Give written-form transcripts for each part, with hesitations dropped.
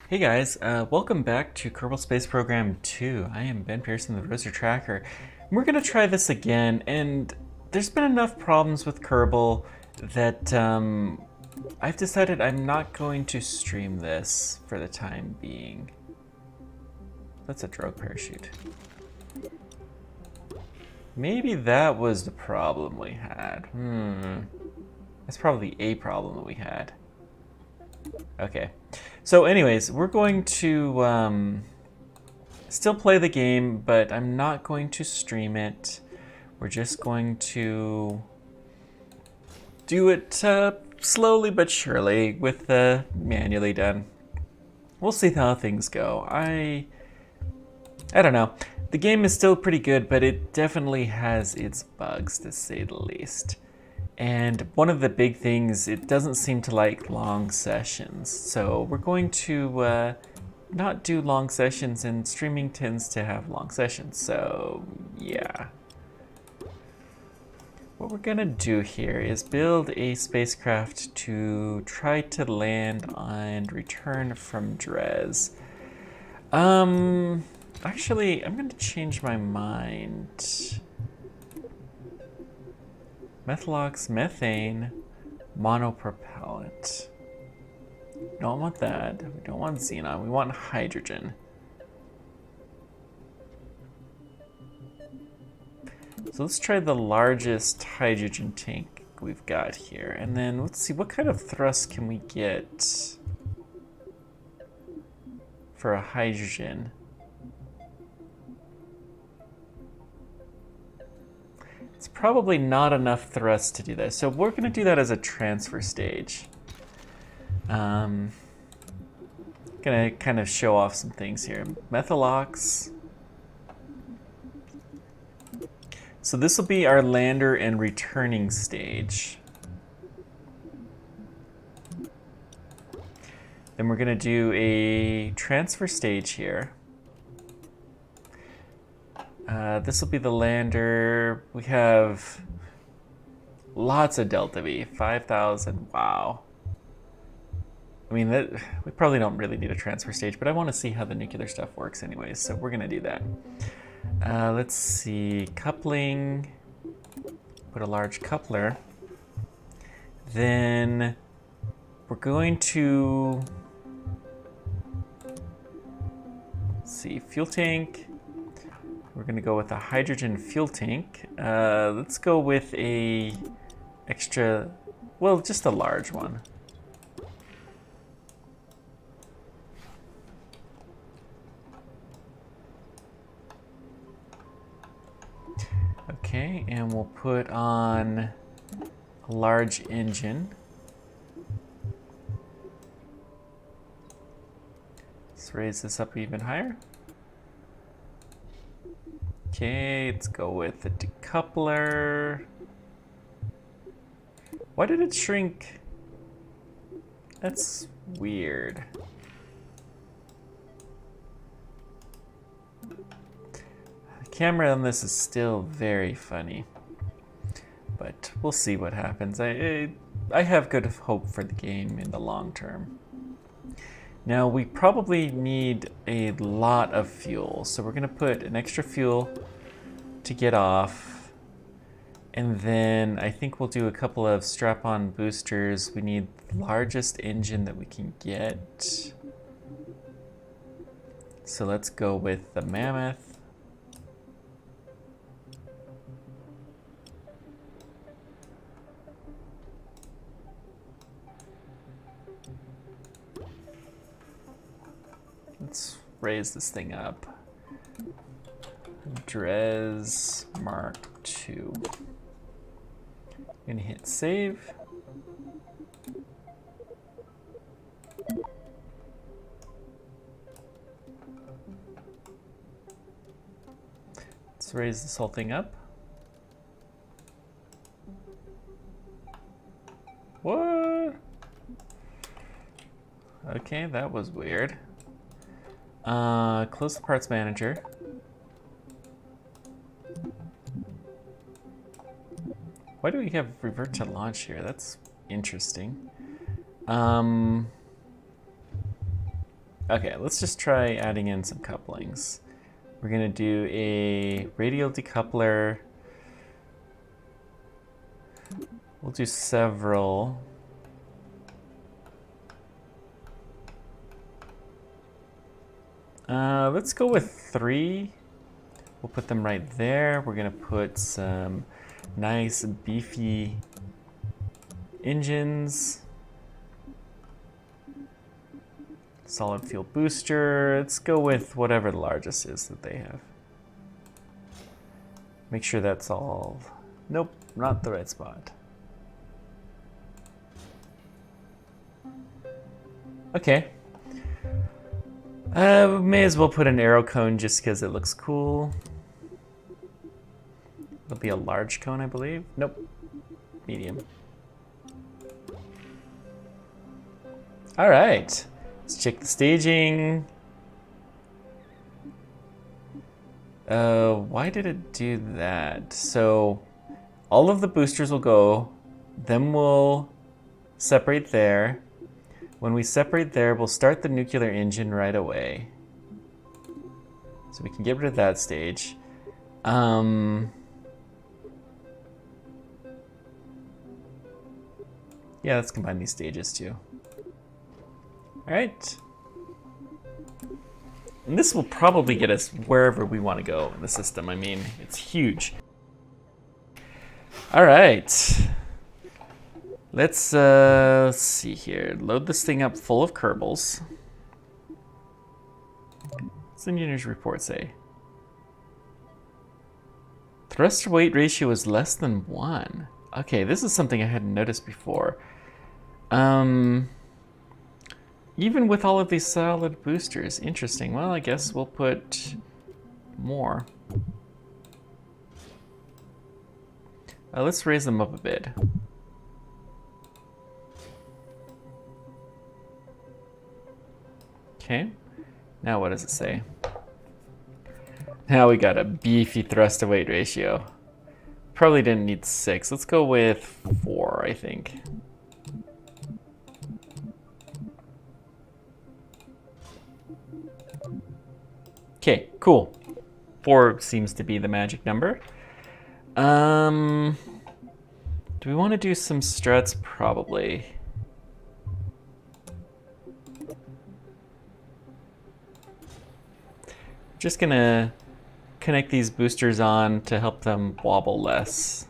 Hey guys, welcome back to Kerbal Space Program 2. I am Ben Pearson, the Roser Tracker. And we're going to try this again, and there's been enough problems with Kerbal that I've decided I'm not going to stream this for the time being. That's a drogue parachute. Maybe that was the problem we had. That's probably a problem that we had. Okay. So anyways, we're going to still play the game, but I'm not going to stream it. We're just going to do it slowly but surely with manually done. We'll see how things go. I don't know. The game is still pretty good, but it definitely has its bugs, to say the least. And one of the big things, it doesn't seem to like long sessions. So we're going to not do long sessions, and streaming tends to have long sessions. So yeah. What we're gonna do here is build a spacecraft to try to land and return from Dres. Actually, I'm gonna change my mind. Methalox, methane, monopropellant. We don't want that. We don't want xenon. We want hydrogen. So let's try the largest hydrogen tank we've got here. And then let's see, what kind of thrust can we get for a hydrogen? It's probably not enough thrust to do that. So we're going to do that as a transfer stage. Gonna kind of show off some things here. Methalox. So this will be our lander and returning stage. Then we're gonna do a transfer stage here. This will be the lander. We have lots of delta V, 5,000, wow. I mean, we probably don't really need a transfer stage, but I want to see how the nuclear stuff works anyways, so we're gonna do that. Let's see, coupling, put a large coupler. Then we're going to, let's see, fuel tank. We're gonna go with a hydrogen fuel tank. Let's go with a extra, well, just a large one. Okay, and we'll put on a large engine. Let's raise this up even higher. Okay, let's go with the decoupler. Why did it shrink? That's weird. The camera on this is still very funny, but we'll see what happens. I have good hope for the game in the long term. Now we probably need a lot of fuel, so we're gonna put an extra fuel to get off, and then I think we'll do a couple of strap-on boosters. We need the largest engine that we can get, so let's go with the Mammoth. Let's raise this thing up. Dres Mark II. Gonna hit save. Let's raise this whole thing up. What? Okay, that was weird. Close the parts manager. Why do we have revert to launch here? That's interesting. Okay, let's just try adding in some couplings. We're gonna do a radial decoupler. We'll do several. Let's go with 3. We'll put them right there. We're gonna put some nice beefy engines. Solid fuel booster. Let's go with whatever the largest is that they have. Make sure that's all. Nope, not the right spot. Okay. We may as well put an arrow cone just because it looks cool. It'll be a large cone, I believe. Nope. Medium. All right. Let's check the staging. Why did it do that? So all of the boosters will go, then we'll separate there. When we separate there, we'll start the nuclear engine right away. So we can get rid of that stage. Yeah, let's combine these stages too. All right. And this will probably get us wherever we want to go in the system. I mean, it's huge. All right. Let's see here. Load this thing up full of Kerbals. What's the engineer's report say? Thrust to weight ratio is less than 1. Okay, this is something I hadn't noticed before. Even with all of these solid boosters, interesting. Well, I guess we'll put more. Let's raise them up a bit. Okay, now what does it say? Now we got a beefy thrust to weight ratio. Probably didn't need 6. Let's go with 4, I think. Okay, cool. 4 seems to be the magic number. Do we want to do some struts? Probably. Just gonna connect these boosters on to help them wobble less.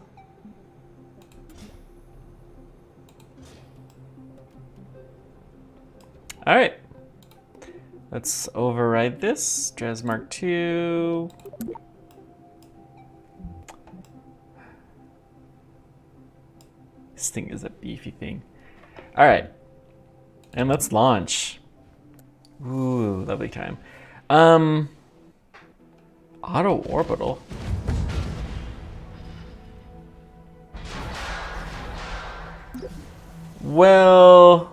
All right, let's override this. Dres Mark II. This thing is a beefy thing. All right, and let's launch. Ooh, lovely time. Auto orbital. Well,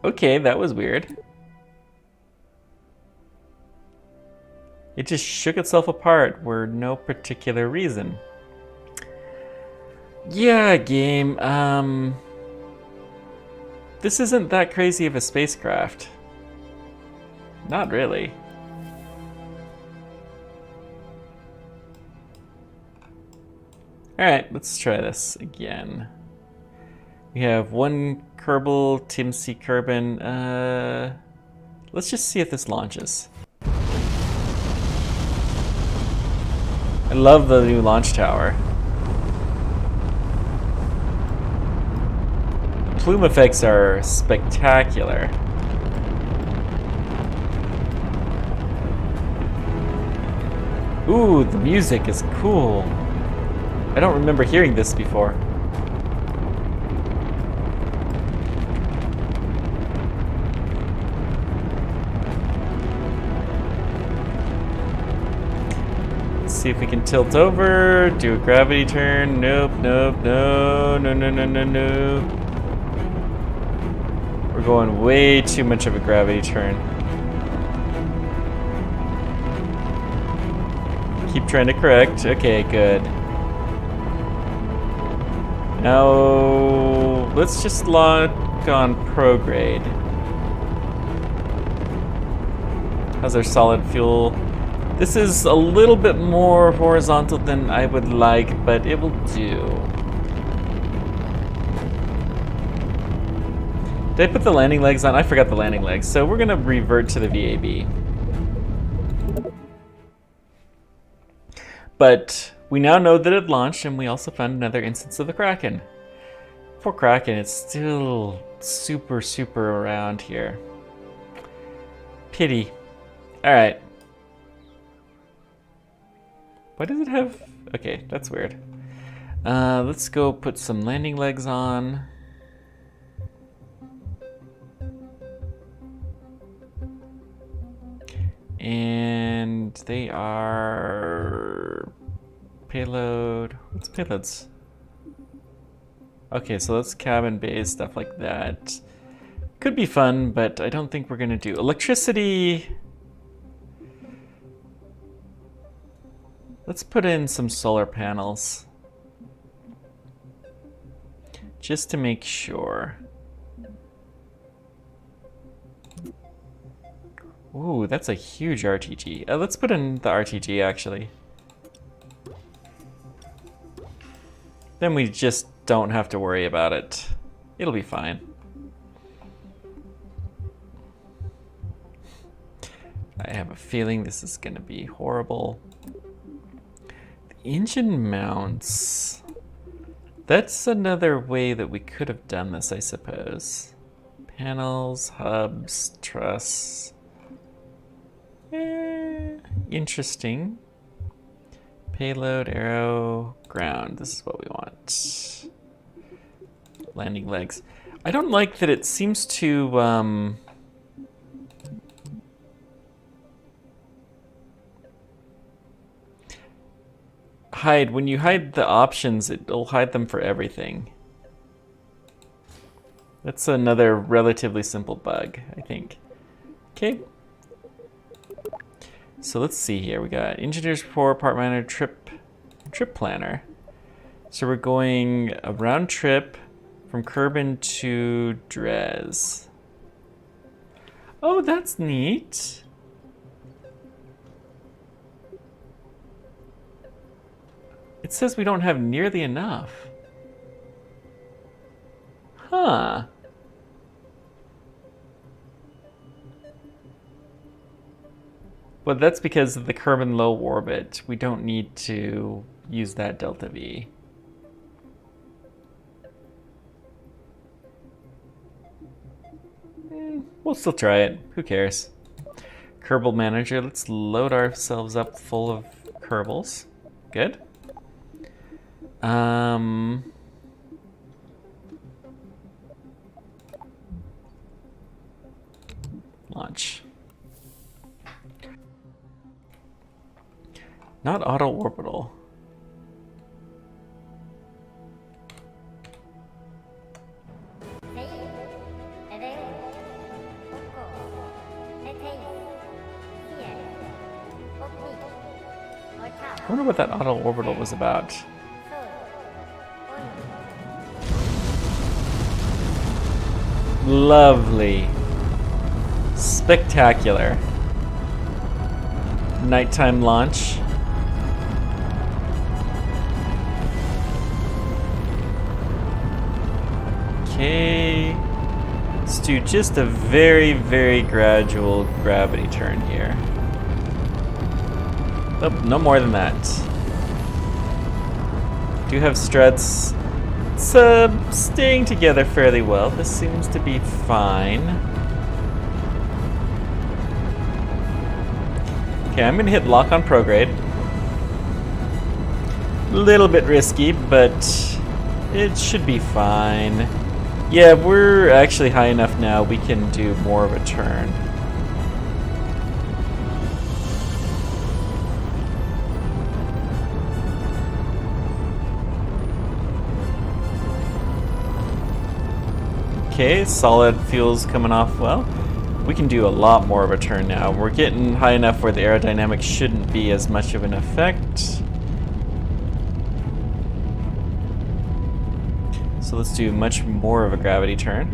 okay, that was weird. It just shook itself apart for no particular reason. Yeah, game. This isn't that crazy of a spacecraft. Not really. Alright, let's try this again. We have 1 Kerbal, Tim C. Kerbin. Let's just see if this launches. I love the new launch tower. Plume effects are spectacular. Ooh, the music is cool. I don't remember hearing this before. Let's see if we can tilt over, do a gravity turn. Nope, nope, no, no, no, no, no, no. We're going way too much of a gravity turn. Keep trying to correct. Okay, good. Now let's just log on prograde. How's our solid fuel? This is a little bit more horizontal than I would like, but it will do. Did I put the landing legs on? I forgot the landing legs, so we're gonna revert to the VAB. But we now know that it launched, and we also found another instance of the Kraken. Poor Kraken, it's still super, super around here. Pity. Alright. Why does it have... Okay, that's weird. Let's go put some landing legs on. And they are... Payload... What's payloads? Okay, so that's cabin bays, stuff like that. Could be fun, but I don't think we're gonna do electricity. Let's put in some solar panels. Just to make sure. Ooh, that's a huge RTG. Let's put in the RTG actually. Then we just don't have to worry about it. It'll be fine. I have a feeling this is gonna be horrible. The engine mounts. That's another way that we could have done this, I suppose. Panels, hubs, truss. Interesting. Payload, arrow, ground. This is what we want. Landing legs. I don't like that it seems to hide. When you hide the options, it'll hide them for everything. That's another relatively simple bug, I think. Okay. So let's see here. We got engineer's report, part manager, trip planner. So we're going a round trip from Kerbal to Dres. Oh, that's neat. It says we don't have nearly enough. Huh. But that's because of the Kerbal low orbit. We don't need to use that delta V. We'll still try it. Who cares? Kerbal manager. Let's load ourselves up full of Kerbals. Good. Launch. Not auto-orbital. I wonder what that auto-orbital was about. Lovely. Spectacular. Nighttime launch. Okay. Let's do just a very, very gradual gravity turn here. Oh, no more than that. Do have struts. It's staying together fairly well. This seems to be fine. Okay, I'm gonna hit lock on prograde. A little bit risky, but it should be fine. Yeah, we're actually high enough now, we can do more of a turn. Okay, solid fuel's coming off well. We can do a lot more of a turn now. We're getting high enough where the aerodynamics shouldn't be as much of an effect. So let's do much more of a gravity turn.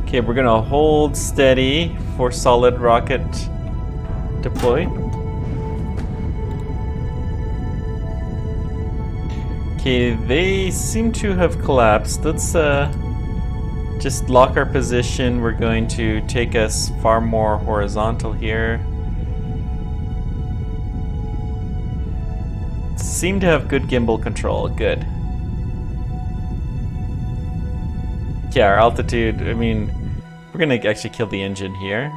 Okay, we're gonna hold steady for solid rocket deploy. Okay, they seem to have collapsed. Let's just lock our position. We're going to take us far more horizontal here. Seem to have good gimbal control. Good. Yeah, our altitude, I mean, we're gonna actually kill the engine here.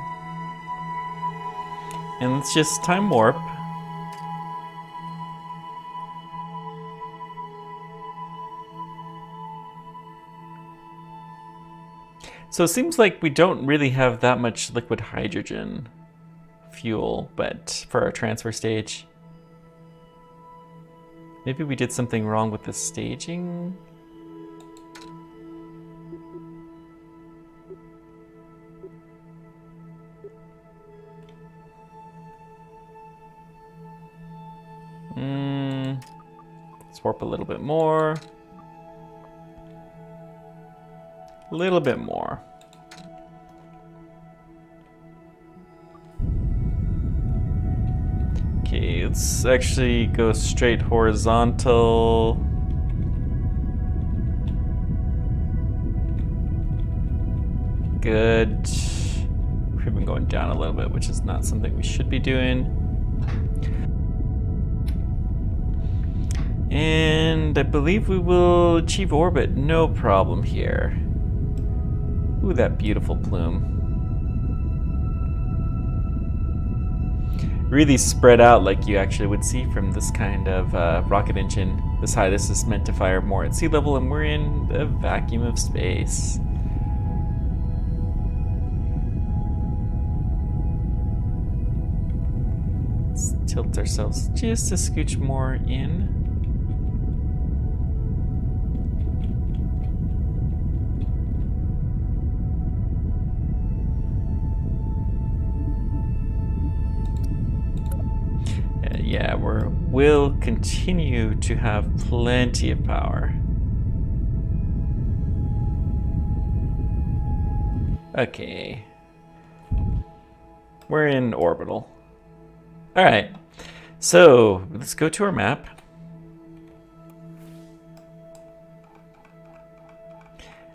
And let's just time warp. So it seems like we don't really have that much liquid hydrogen fuel, but for our transfer stage. Maybe we did something wrong with the staging? Let's warp a little bit more. A little bit more. Okay, let's actually go straight horizontal. Good. We've been going down a little bit, which is not something we should be doing. And I believe we will achieve orbit, no problem here. Ooh, that beautiful plume. Really spread out like you actually would see from this kind of rocket engine this high. This is meant to fire more at sea level, and we're in the vacuum of space. Let's tilt ourselves just a scooch more in. Yeah, we'll continue to have plenty of power. Okay. We're in orbital. All right. So let's go to our map.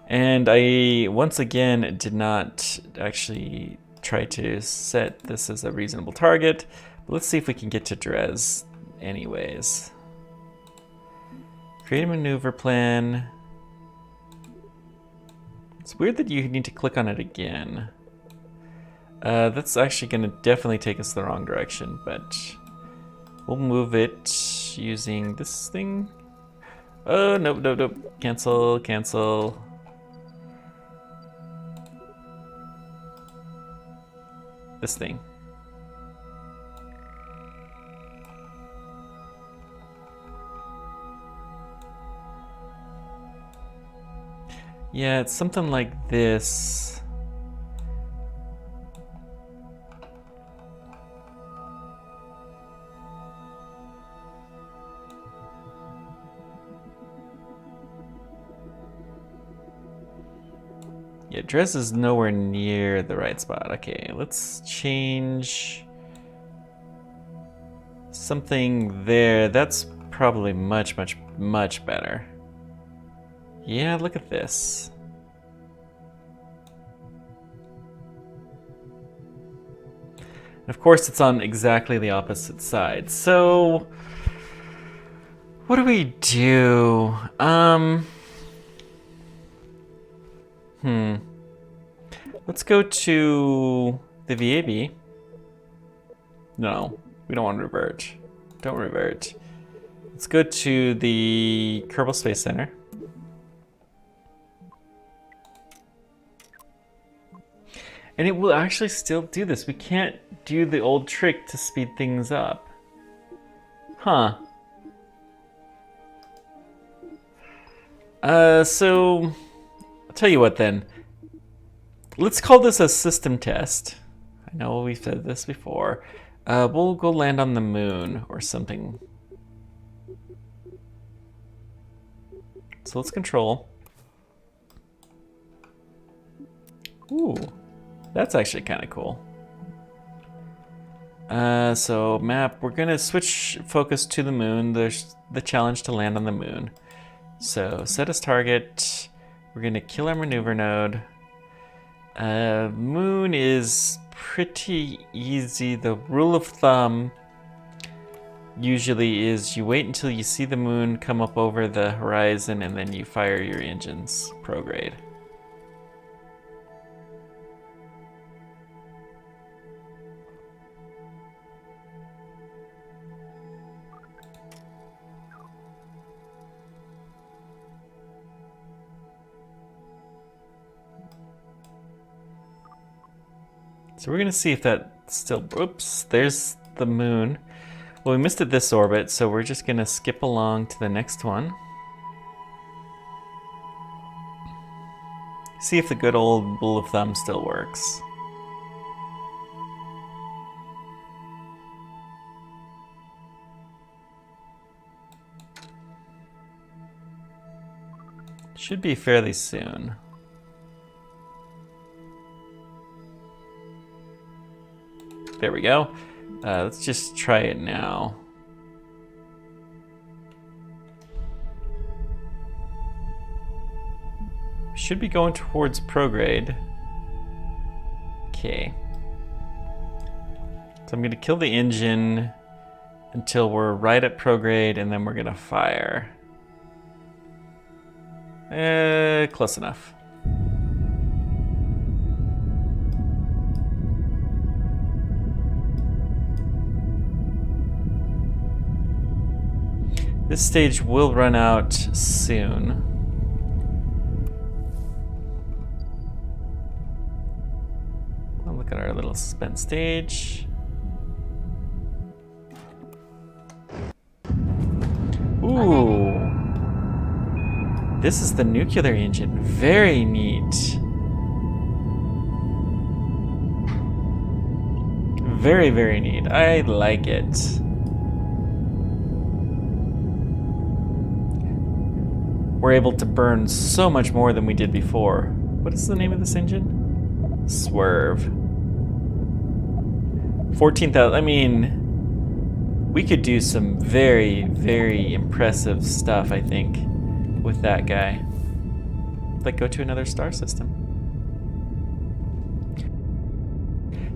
And I, once again, did not actually try to set this as a reasonable target. Let's see if we can get to Dres anyways. Create a maneuver plan. It's weird that you need to click on it again. That's actually going to definitely take us the wrong direction, but we'll move it using this thing. Oh, nope, nope, nope. Cancel, cancel. This thing. Yeah, it's something like this. Yeah, Dres is nowhere near the right spot. Okay, let's change something there. That's probably much, much, much better. Yeah, look at this. And of course, it's on exactly the opposite side. So, what do we do? Let's go to the VAB. No, we don't want to revert. Don't revert. Let's go to the Kerbal Space Center. And it will actually still do this. We can't do the old trick to speed things up. Huh. So, I'll tell you what then. Let's call this a system test. I know we've said this before. We'll go land on the moon or something. So let's control. Ooh, that's actually kind of cool. So map, we're gonna switch focus to the moon. There's the challenge to land on the moon. So set as target. We're gonna kill our maneuver node. Moon is pretty easy. The rule of thumb usually is you wait until you see the moon come up over the horizon and then you fire your engines prograde. So we're gonna see if that still, oops, there's the moon. Well, we missed it this orbit, so we're just gonna skip along to the next one. See if the good old rule of thumb still works. Should be fairly soon. There we go. Let's just try it now. Should be going towards prograde. Okay. So I'm gonna kill the engine until we're right at prograde and then we're gonna fire. Close enough. This stage will run out soon. I'll look at our little spent stage. Ooh. This is the nuclear engine. Very neat. Very, very neat. I like it. We're able to burn so much more than we did before. What is the name of this engine? Swerve. 14,000. I mean, we could do some very, very impressive stuff, I think, with that guy. Like go to another star system.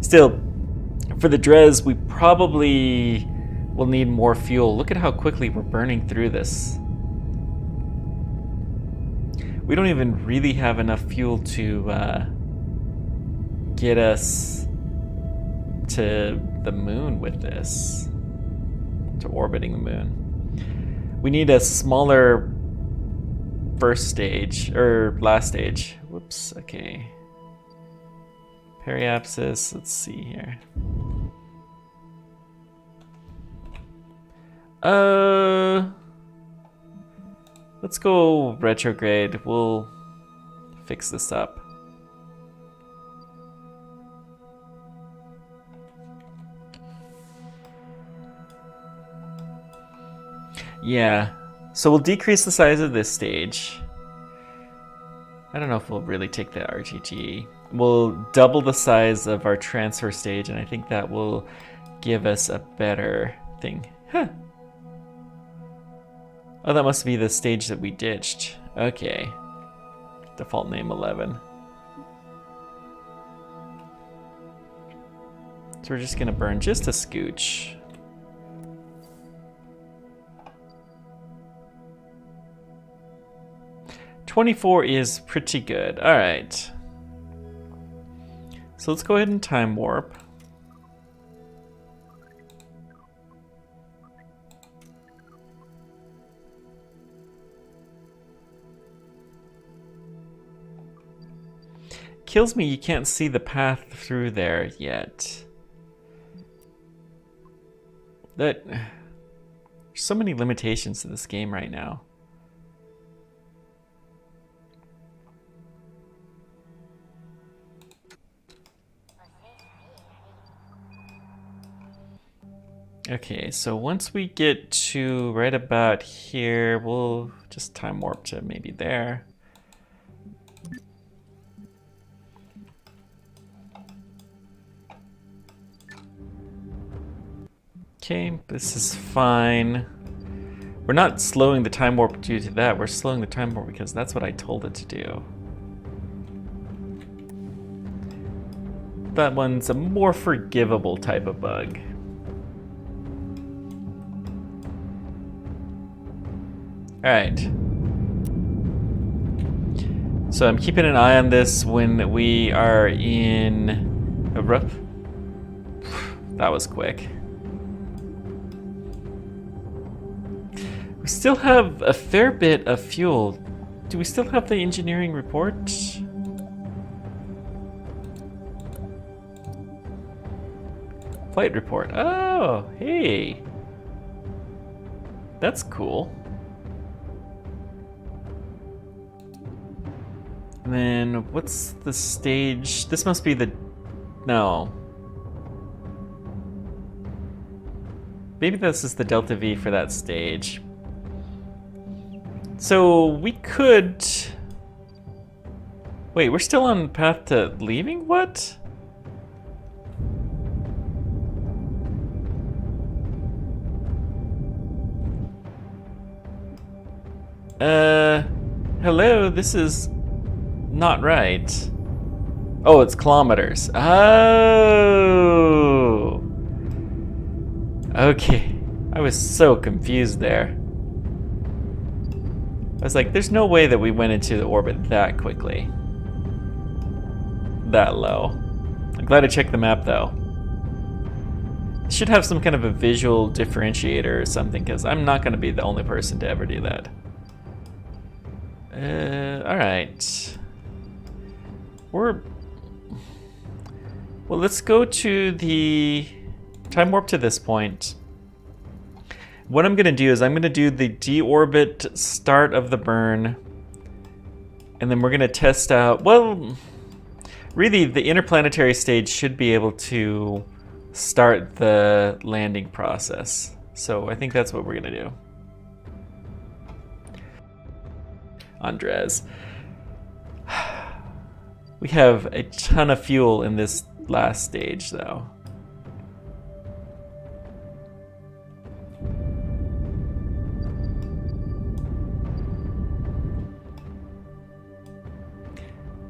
Still, for the Dres, we probably will need more fuel. Look at how quickly we're burning through this. We don't even really have enough fuel to get us to the moon with this, to orbiting the moon. We need a smaller first stage, or last stage. Whoops, okay. Periapsis, let's see here. Let's go retrograde. We'll fix this up. Yeah, so we'll decrease the size of this stage. I don't know if we'll really take the RGT. We'll double the size of our transfer stage, and I think that will give us a better thing. Huh. Oh, that must be the stage that we ditched. Okay. Default name 11. So we're just gonna burn just a scooch. $24 is pretty good. All right. So let's go ahead and time warp. Kills me you can't see the path through there yet. There's so many limitations to this game right now. Okay, so once we get to right about here, we'll just time warp to maybe there. Okay, this is fine. We're not slowing the time warp due to that. We're slowing the time warp because that's what I told it to do. That one's a more forgivable type of bug. Alright. So I'm keeping an eye on this when we are in a rough. That was quick. We still have a fair bit of fuel. Do we still have the engineering report? Flight report. Oh, hey. That's cool. And then what's the stage? This must be the... No. Maybe this is the Delta V for that stage. So we could... Wait, we're still on path to leaving? What? Hello, this is not right. Oh, it's kilometers. Oh! Okay, I was so confused there. I was like, there's no way that we went into the orbit that quickly. That low. I'm glad I checked the map though. It should have some kind of a visual differentiator or something, because I'm not going to be the only person to ever do that. Alright. Well, let's go to the time warp to this point. What I'm going to do is I'm going to do the deorbit start of the burn. And then we're going to test out... Well, really, the interplanetary stage should be able to start the landing process. So I think that's what we're going to do. On Dres. We have a ton of fuel in this last stage, though.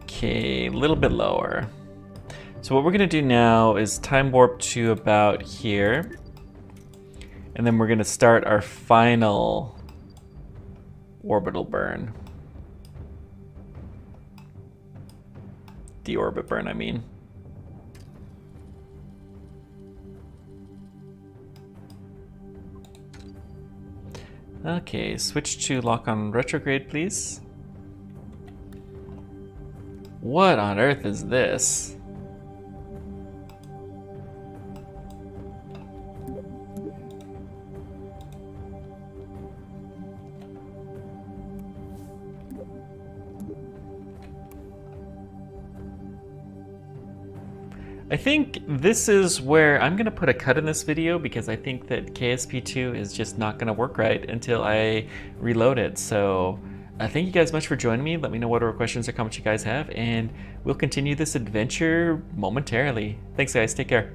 Okay, a little bit lower. So what we're gonna do now is time warp to about here. And then we're gonna start our final orbital burn. Deorbit burn, I mean. Okay, switch to lock on retrograde, please. What on earth is this? I think this is where I'm going to put a cut in this video because I think that KSP2 is just not going to work right until I reload it. So thank you guys much for joining me. Let me know whatever questions or comments you guys have, and we'll continue this adventure momentarily. Thanks guys, take care.